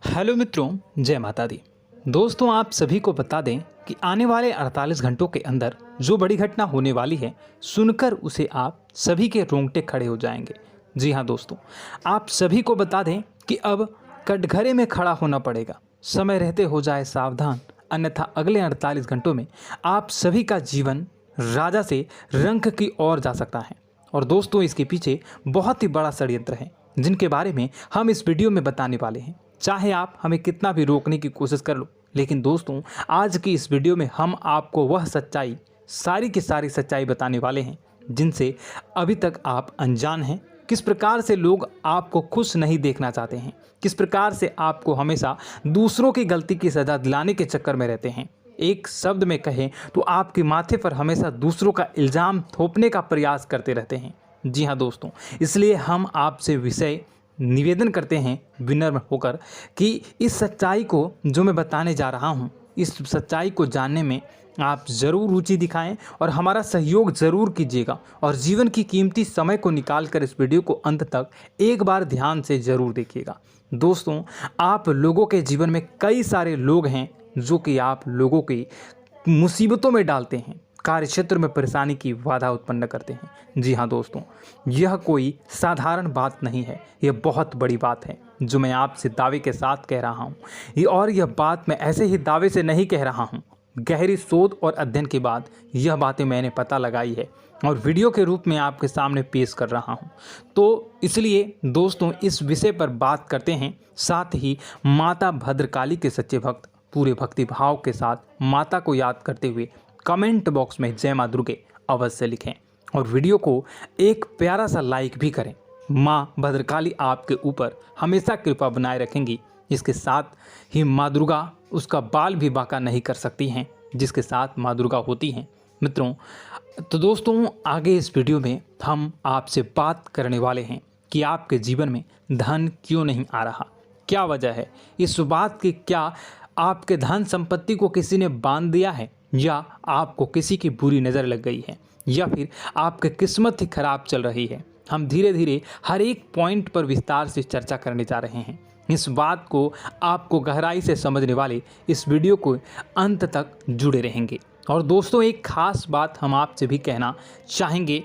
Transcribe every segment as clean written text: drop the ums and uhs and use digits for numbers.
Hello मित्रों, जय माता दी। दोस्तों, आप सभी को बता दें कि आने वाले 48 घंटों के अंदर जो बड़ी घटना होने वाली है, सुनकर उसे आप सभी के रोंगटे खड़े हो जाएंगे। जी हाँ दोस्तों, आप सभी को बता दें कि अब कटघरे में खड़ा होना पड़ेगा। समय रहते हो जाए सावधान, अन्यथा अगले 48 घंटों में आप सभी का जीवन राजा से रंक की ओर जा सकता है। और दोस्तों, इसके पीछे बहुत ही बड़ा षड्यंत्र है, जिनके बारे में हम इस वीडियो में बताने वाले हैं। चाहे आप हमें कितना भी रोकने की कोशिश कर लो, लेकिन दोस्तों, आज की इस वीडियो में हम आपको वह सच्चाई, सारी की सारी सच्चाई बताने वाले हैं जिनसे अभी तक आप अनजान हैं। किस प्रकार से लोग आपको खुश नहीं देखना चाहते हैं, किस प्रकार से आपको हमेशा दूसरों की गलती की सज़ा दिलाने के चक्कर में रहते हैं। एक शब्द में कहें तो आपके माथे पर हमेशा दूसरों का इल्ज़ाम थोपने का प्रयास करते रहते हैं। जी हाँ दोस्तों, इसलिए हम आपसे विषय निवेदन करते हैं विनम्र होकर कि इस सच्चाई को जो मैं बताने जा रहा हूँ, इस सच्चाई को जानने में आप ज़रूर रुचि दिखाएं और हमारा सहयोग ज़रूर कीजिएगा। और जीवन की कीमती समय को निकाल कर इस वीडियो को अंत तक एक बार ध्यान से ज़रूर देखिएगा। दोस्तों, आप लोगों के जीवन में कई सारे लोग हैं जो कि आप लोगों की मुसीबतों में डालते हैं, कार्य क्षेत्र में परेशानी की बाधा उत्पन्न करते हैं। जी हाँ दोस्तों, यह कोई साधारण बात नहीं है, यह बहुत बड़ी बात है जो मैं आपसे दावे के साथ कह रहा हूँ। और यह बात मैं ऐसे ही दावे से नहीं कह रहा हूँ, गहरी शोध और अध्ययन के बाद यह बातें मैंने पता लगाई है और वीडियो के रूप में आपके सामने पेश कर रहा हूँ। तो इसलिए दोस्तों, इस विषय पर बात करते हैं। साथ ही माता भद्रकाली के सच्चे भक्त पूरे भक्ति भाव के साथ माता को याद करते हुए कमेंट बॉक्स में जय मां दुर्गे अवश्य लिखें और वीडियो को एक प्यारा सा लाइक भी करें। मां भद्रकाली आपके ऊपर हमेशा कृपा बनाए रखेंगी। इसके साथ ही मां दुर्गा उसका बाल भी बांका नहीं कर सकती हैं, जिसके साथ मां दुर्गा होती हैं। मित्रों, तो दोस्तों, आगे इस वीडियो में हम आपसे बात करने वाले हैं कि आपके जीवन में धन क्यों नहीं आ रहा, क्या वजह है इस बात की। क्या आपके धन संपत्ति को किसी ने बांध दिया है, या आपको किसी की बुरी नज़र लग गई है, या फिर आपकी किस्मत ही खराब चल रही है। हम धीरे धीरे हर एक पॉइंट पर विस्तार से चर्चा करने जा रहे हैं। इस बात को आपको गहराई से समझने वाले इस वीडियो को अंत तक जुड़े रहेंगे। और दोस्तों, एक खास बात हम आपसे भी कहना चाहेंगे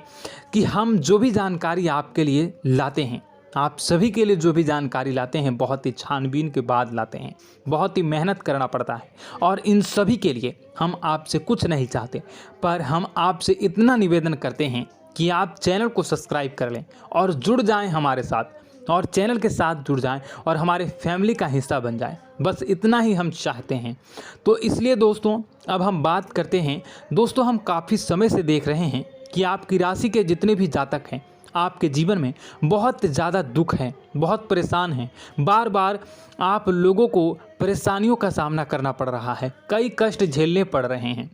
कि हम जो भी जानकारी आपके लिए लाते हैं, आप सभी के लिए जो भी जानकारी लाते हैं, बहुत ही छानबीन के बाद लाते हैं, बहुत ही मेहनत करना पड़ता है। और इन सभी के लिए हम आपसे कुछ नहीं चाहते, पर हम आपसे इतना निवेदन करते हैं कि आप चैनल को सब्सक्राइब कर लें और जुड़ जाएं हमारे साथ, और चैनल के साथ जुड़ जाएं और हमारे फैमिली का हिस्सा बन जाएं। बस इतना ही हम चाहते हैं। तो इसलिए दोस्तों, अब हम बात करते हैं। दोस्तों, हम काफ़ी समय से देख रहे हैं कि आपकी राशि के जितने भी जातक हैं, आपके जीवन में बहुत ज़्यादा दुख है, बहुत परेशान हैं। बार बार आप लोगों को परेशानियों का सामना करना पड़ रहा है, कई कष्ट झेलने पड़ रहे हैं।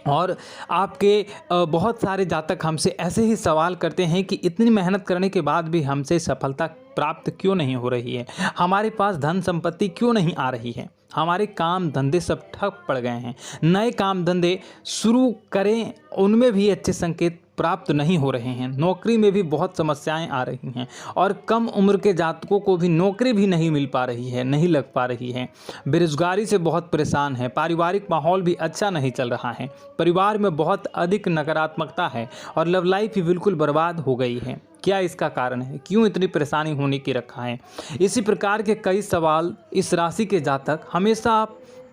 और आपके बहुत सारे जातक हमसे ऐसे ही सवाल करते हैं कि इतनी मेहनत करने के बाद भी हमसे सफलता प्राप्त क्यों नहीं हो रही है, हमारे पास धन संपत्ति क्यों नहीं आ रही है, हमारे काम धंधे सब ठप पड़ गए हैं, नए काम धंधे शुरू करें उनमें भी अच्छे संकेत प्राप्त नहीं हो रहे हैं, नौकरी में भी बहुत समस्याएं आ रही हैं, और कम उम्र के जातकों को भी नौकरी भी नहीं मिल पा रही है, नहीं लग पा रही है, बेरोजगारी से बहुत परेशान है, पारिवारिक माहौल भी अच्छा नहीं चल रहा है, परिवार में बहुत अधिक नकारात्मकता है और लव लाइफ भी बिल्कुल बर्बाद हो गई है। क्या इसका कारण है, क्यों इतनी परेशानी होने की रखा है? इसी प्रकार के कई सवाल इस राशि के जातक हमेशा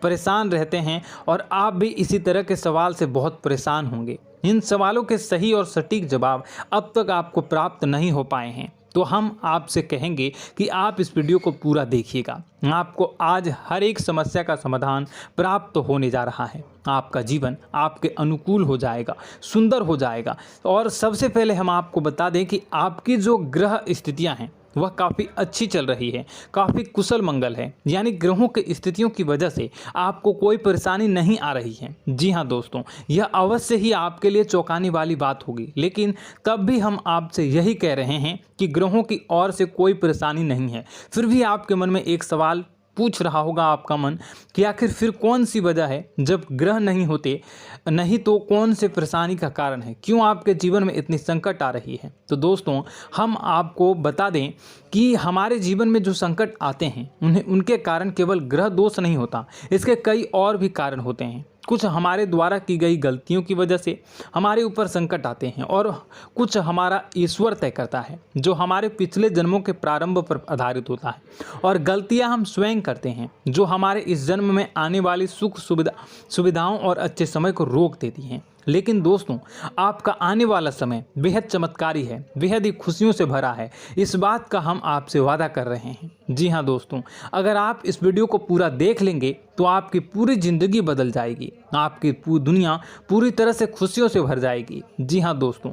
परेशान रहते हैं, और आप भी इसी तरह के सवाल से बहुत परेशान होंगे। इन सवालों के सही और सटीक जवाब अब तक आपको प्राप्त नहीं हो पाए हैं, तो हम आपसे कहेंगे कि आप इस वीडियो को पूरा देखिएगा। आपको आज हर एक समस्या का समाधान प्राप्त होने जा रहा है। आपका जीवन आपके अनुकूल हो जाएगा, सुंदर हो जाएगा। और सबसे पहले हम आपको बता दें कि आपकी जो ग्रह स्थितियां हैं वह काफ़ी अच्छी चल रही है, काफ़ी कुशल मंगल है, यानी ग्रहों की स्थितियों की वजह से आपको कोई परेशानी नहीं आ रही है। जी हाँ दोस्तों, यह अवश्य ही आपके लिए चौंकाने वाली बात होगी, लेकिन तब भी हम आपसे यही कह रहे हैं कि ग्रहों की ओर से कोई परेशानी नहीं है। फिर भी आपके मन में एक सवाल पूछ रहा होगा आपका मन कि आखिर फिर कौन सी वजह है, जब ग्रह नहीं होते नहीं तो कौन से परेशानी का कारण है, क्यों आपके जीवन में इतनी संकट आ रही है। तो दोस्तों हम आपको बता दें कि हमारे जीवन में जो संकट आते हैं उनके कारण केवल ग्रह दोष नहीं होता, इसके कई और भी कारण होते हैं। कुछ हमारे द्वारा की गई गलतियों की वजह से हमारे ऊपर संकट आते हैं और कुछ हमारा ईश्वर तय करता है, जो हमारे पिछले जन्मों के प्रारंभ पर आधारित होता है। और गलतियां हम स्वयं करते हैं, जो हमारे इस जन्म में आने वाली सुख सुविधाओं और अच्छे समय को रोक देती हैं। लेकिन दोस्तों आपका आने वाला समय बेहद चमत्कारी है, बेहद ही खुशियों से भरा है, इस बात का हम आपसे वादा कर रहे हैं। जी हाँ दोस्तों, अगर आप इस वीडियो को पूरा देख लेंगे तो आपकी पूरी ज़िंदगी बदल जाएगी, आपकी पूरी दुनिया पूरी तरह से खुशियों से भर जाएगी। जी हाँ दोस्तों,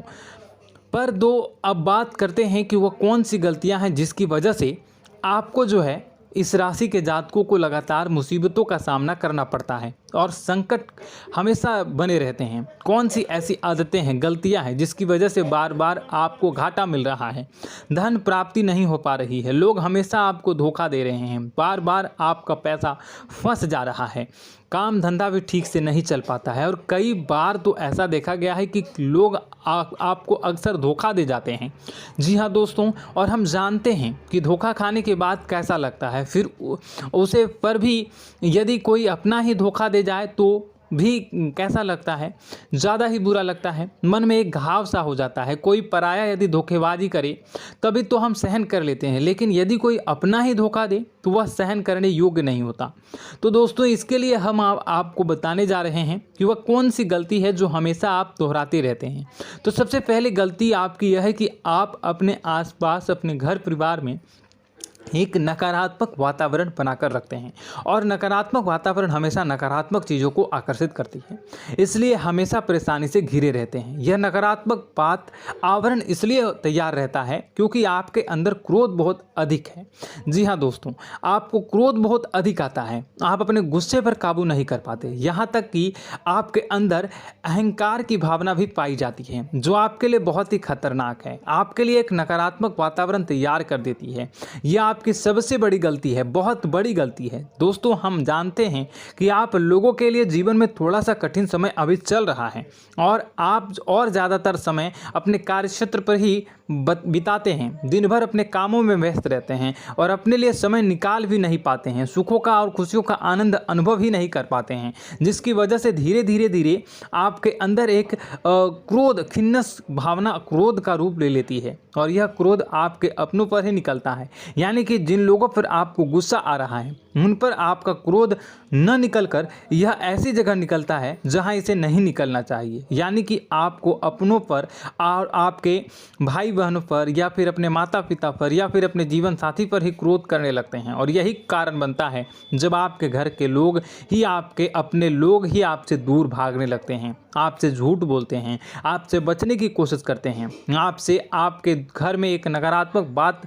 पर अब बात करते हैं कि वो कौन सी गलतियां हैं जिसकी वजह से आपको जो है इस राशि के जातकों को लगातार मुसीबतों का सामना करना पड़ता है और संकट हमेशा बने रहते हैं। कौन सी ऐसी आदतें हैं, गलतियां हैं जिसकी वजह से बार बार आपको घाटा मिल रहा है, धन प्राप्ति नहीं हो पा रही है, लोग हमेशा आपको धोखा दे रहे हैं, बार बार आपका पैसा फंस जा रहा है, काम धंधा भी ठीक से नहीं चल पाता है और कई बार तो ऐसा देखा गया है कि लोग आपको अक्सर धोखा दे जाते हैं। जी हाँ दोस्तों, और हम जानते हैं कि धोखा खाने के बाद कैसा लगता है, फिर उसे पर भी यदि कोई अपना ही धोखा दे जाए तो भी कैसा लगता है, ज़्यादा ही बुरा लगता है, मन में एक घाव सा हो जाता है। कोई पराया यदि धोखेबाजी करे तभी तो हम सहन कर लेते हैं, लेकिन यदि कोई अपना ही धोखा दे तो वह सहन करने योग्य नहीं होता। तो दोस्तों इसके लिए हम आपको बताने जा रहे हैं कि वह कौन सी गलती है जो हमेशा आप दोहराते रहते हैं। तो सबसे पहली गलती आपकी यह है कि आप अपने आसपास, अपने घर परिवार में एक नकारात्मक वातावरण बनाकर रखते हैं और नकारात्मक वातावरण हमेशा नकारात्मक चीज़ों को आकर्षित करती है, इसलिए हमेशा परेशानी से घिरे रहते हैं। यह नकारात्मक आवरण इसलिए तैयार रहता है क्योंकि आपके अंदर क्रोध बहुत अधिक है। जी हाँ दोस्तों, आपको क्रोध बहुत अधिक आता है, आप अपने गुस्से पर काबू नहीं कर पाते, यहाँ तक कि आपके अंदर अहंकार की भावना भी पाई जाती है, जो आपके लिए बहुत ही खतरनाक है, आपके लिए एक नकारात्मक वातावरण तैयार कर देती है। यह आपकी सबसे बड़ी गलती है, बहुत बड़ी गलती है। दोस्तों हम जानते हैं कि आप लोगों के लिए जीवन में थोड़ा सा कठिन समय अभी चल रहा है और आप और ज़्यादातर समय अपने कार्यक्षेत्र पर ही बिताते हैं, दिन भर अपने कामों में व्यस्त रहते हैं और अपने लिए समय निकाल भी नहीं पाते हैं, सुखों का और खुशियों का आनंद अनुभव ही नहीं कर पाते हैं, जिसकी वजह से धीरे धीरे आपके अंदर एक क्रोध, खिन्नस भावना क्रोध का रूप ले लेती है और यह क्रोध आपके अपनों पर ही निकलता है। यानी कि जिन लोगों पर आपको गुस्सा आ रहा है उन पर आपका क्रोध न निकलकर यह ऐसी जगह निकलता है जहां इसे नहीं निकलना चाहिए, यानी कि आपको अपनों पर और आपके भाई बहनों पर या फिर अपने माता पिता पर या फिर अपने जीवन साथी पर ही क्रोध करने लगते हैं। और यही कारण बनता है जब आपके घर के लोग ही, आपके अपने लोग ही आपसे दूर भागने लगते हैं, आपसे झूठ बोलते हैं, आपसे बचने की कोशिश करते हैं, आपसे आपके घर में एक नकारात्मक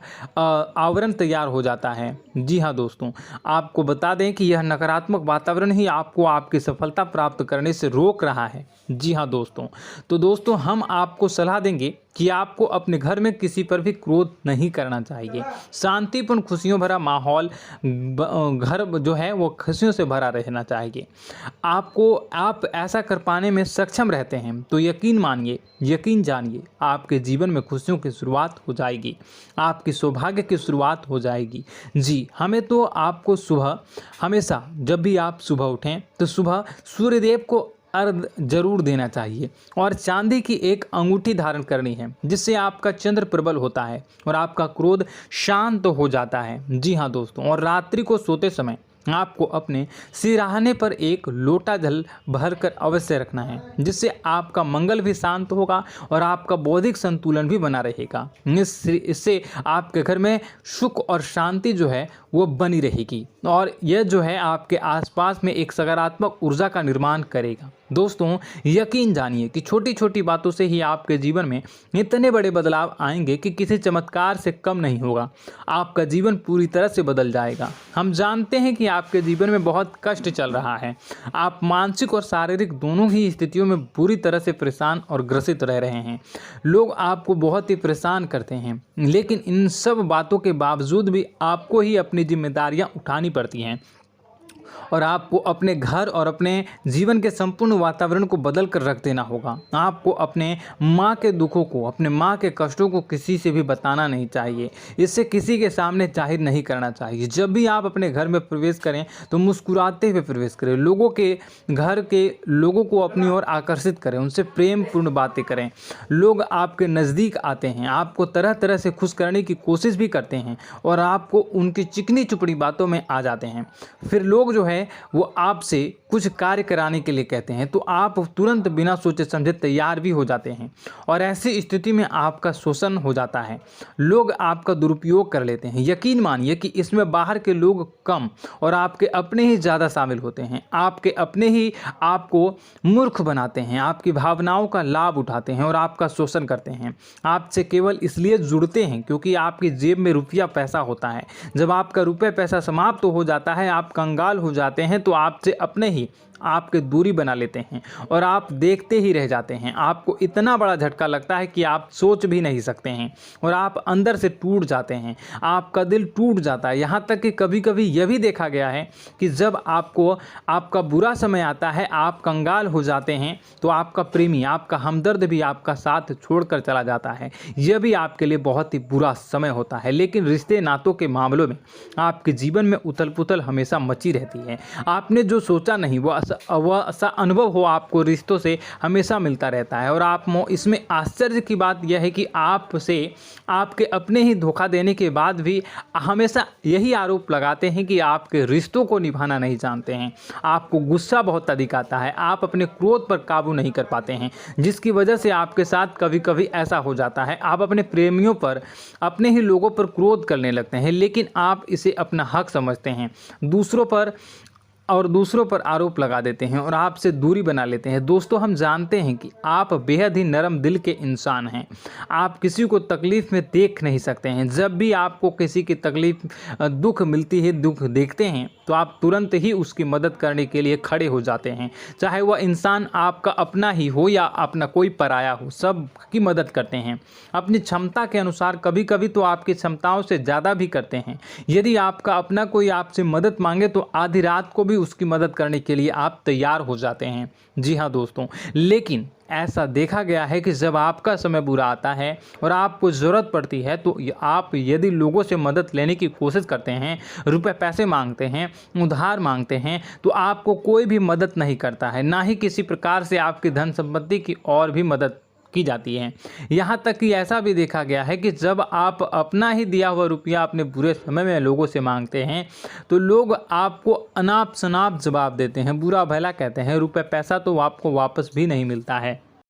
आवरण तैयार हो जाता है। जी हाँ दोस्तों, आपको बता दें कि यह नकारात्मक वातावरण ही आपको आपकी सफलता प्राप्त करने से रोक रहा है। जी हाँ दोस्तों, तो दोस्तों हम आपको सलाह देंगे कि आपको अपने घर में किसी पर भी क्रोध नहीं करना चाहिए। शांतिपूर्ण खुशियों भरा माहौल, घर जो है वो खुशियों से भरा रहना चाहिए। आप ऐसा कर पाने में सक्षम रहते हैं तो यकीन मानिए, यकीन जानिए, आपके जीवन में खुशियों की शुरुआत हो जाएगी, आपकी सौभाग्य की शुरुआत हो जाएगी। जी, हमें तो आपको सुबह, हमेशा जब भी आप सुबह उठें तो सुबह सूर्यदेव को अर्घ जरूर देना चाहिए और चांदी की एक अंगूठी धारण करनी है, जिससे आपका चंद्र प्रबल होता है और आपका क्रोध शांत हो जाता है। जी हाँ दोस्तों, और रात्रि को सोते समय आपको अपने सिरहाने पर एक लोटा जल भरकर अवश्य रखना है, जिससे आपका मंगल भी शांत होगा और आपका बौद्धिक संतुलन भी बना रहेगा। इससे आपके घर में सुख और शांति जो है वो बनी रहेगी और यह जो है आपके आसपास में एक सकारात्मक ऊर्जा का निर्माण करेगा। दोस्तों, यकीन जानिए कि छोटी छोटी बातों से ही आपके जीवन में इतने बड़े बदलाव आएंगे कि किसी चमत्कार से कम नहीं होगा। आपका जीवन पूरी तरह से बदल जाएगा। हम जानते हैं कि आपके जीवन में बहुत कष्ट चल रहा है। आप मानसिक और शारीरिक दोनों ही स्थितियों में पूरी तरह से परेशान और ग्रसित रह रहे हैं। लोग आपको बहुत ही परेशान करते हैं, लेकिन इन सब बातों के बावजूद भी आपको ही अपनी जिम्मेदारियां उठानी पड़ती हैं और आपको अपने घर और अपने जीवन के संपूर्ण वातावरण को बदल कर रख देना होगा। आपको अपने माँ के दुखों को, अपने माँ के कष्टों को किसी से भी बताना नहीं चाहिए। इससे किसी के सामने जाहिर नहीं करना चाहिए। जब भी आप अपने घर में प्रवेश करें तो मुस्कुराते हुए प्रवेश करें। लोगों के घर के लोगों को अपनी ओर आकर्षित करें, उनसे प्रेम पूर्ण बातें करें। लोग आपके नज़दीक आते हैं, आपको तरह तरह से खुश करने की कोशिश भी करते हैं और आपको उनकी चिकनी चुपड़ी बातों में आ जाते हैं। फिर लोग जो है वो आपसे कुछ कार्य कराने के लिए कहते हैं तो आप तुरंत बिना सोचे समझे तैयार भी हो जाते हैं और ऐसी स्थिति में आपका शोषण हो जाता है। लोग आपका दुरुपयोग कर लेते हैं। यकीन मानिए कि इसमें बाहर के लोग कम और आपके अपने ही ज़्यादा शामिल होते हैं। आपके अपने ही आपको मूर्ख बनाते हैं, आपकी भावनाओं का लाभ उठाते हैं और आपका शोषण करते हैं। आपसे केवल इसलिए जुड़ते हैं क्योंकि आपकी जेब में रुपया पैसा होता है। जब आपका रुपया पैसा समाप्त हो जाता है, आप कंगाल हो जाते हैं तो आपसे अपने ही आपके दूरी बना लेते हैं और आप देखते ही रह जाते हैं। आपको इतना बड़ा झटका लगता है कि आप सोच भी नहीं सकते हैं और आप अंदर से टूट जाते हैं। आपका दिल टूट जाता है। यहाँ तक कि कभी कभी यह भी देखा गया है कि जब आपको आपका बुरा समय आता है, आप कंगाल हो जाते हैं तो आपका प्रेमी, आपका हमदर्द भी आपका साथ छोड़कर चला जाता है। यह भी आपके लिए बहुत ही बुरा समय होता है। लेकिन रिश्ते नातों के मामलों में आपके जीवन में उथल पुथल हमेशा मची रहती है। आपने जो सोचा नहीं वह ऐसा अनुभव हो आपको रिश्तों से हमेशा मिलता रहता है। और आप इसमें आश्चर्य की बात यह है कि आपसे आपके अपने ही धोखा देने के बाद भी हमेशा यही आरोप लगाते हैं कि आपके रिश्तों को निभाना नहीं जानते हैं। आपको गुस्सा बहुत अधिक आता है, आप अपने क्रोध पर काबू नहीं कर पाते हैं, जिसकी वजह से आपके साथ कभी कभी ऐसा हो जाता है आप अपने प्रेमियों पर, अपने ही लोगों पर क्रोध करने लगते हैं, लेकिन आप इसे अपना हक समझते हैं। दूसरों पर आरोप लगा देते हैं और आपसे दूरी बना लेते हैं। दोस्तों, हम जानते हैं कि आप बेहद ही नरम दिल के इंसान हैं। आप किसी को तकलीफ़ में देख नहीं सकते हैं। जब भी आपको किसी की तकलीफ, दुख मिलती है, दुख देखते हैं तो आप तुरंत ही उसकी मदद करने के लिए खड़े हो जाते हैं। चाहे वह इंसान आपका अपना ही हो या अपना कोई पराया हो, सब की मदद करते हैं अपनी क्षमता के अनुसार। कभी कभी तो आपकी क्षमताओं से ज़्यादा भी करते हैं। यदि आपका अपना कोई आपसे मदद मांगे तो आधी रात को भी उसकी मदद करने के लिए आप तैयार हो जाते हैं। जी हाँ दोस्तों, लेकिन ऐसा देखा गया है कि जब आपका समय बुरा आता है और आपको ज़रूरत पड़ती है तो आप यदि लोगों से मदद लेने की कोशिश करते हैं, रुपए पैसे मांगते हैं, उधार मांगते हैं, तो आपको कोई भी मदद नहीं करता है। ना ही किसी प्रकार से आपकी धन संपत्ति की और भी मदद की जाती है। यहाँ तक कि ऐसा भी देखा गया है कि जब आप अपना ही दिया हुआ रुपया अपने बुरे समय में लोगों से मांगते हैं तो लोग आपको अनाप शनाप जवाब देते हैं, बुरा भला कहते हैं। रुपये पैसा तो आपको वापस भी नहीं मिलता है।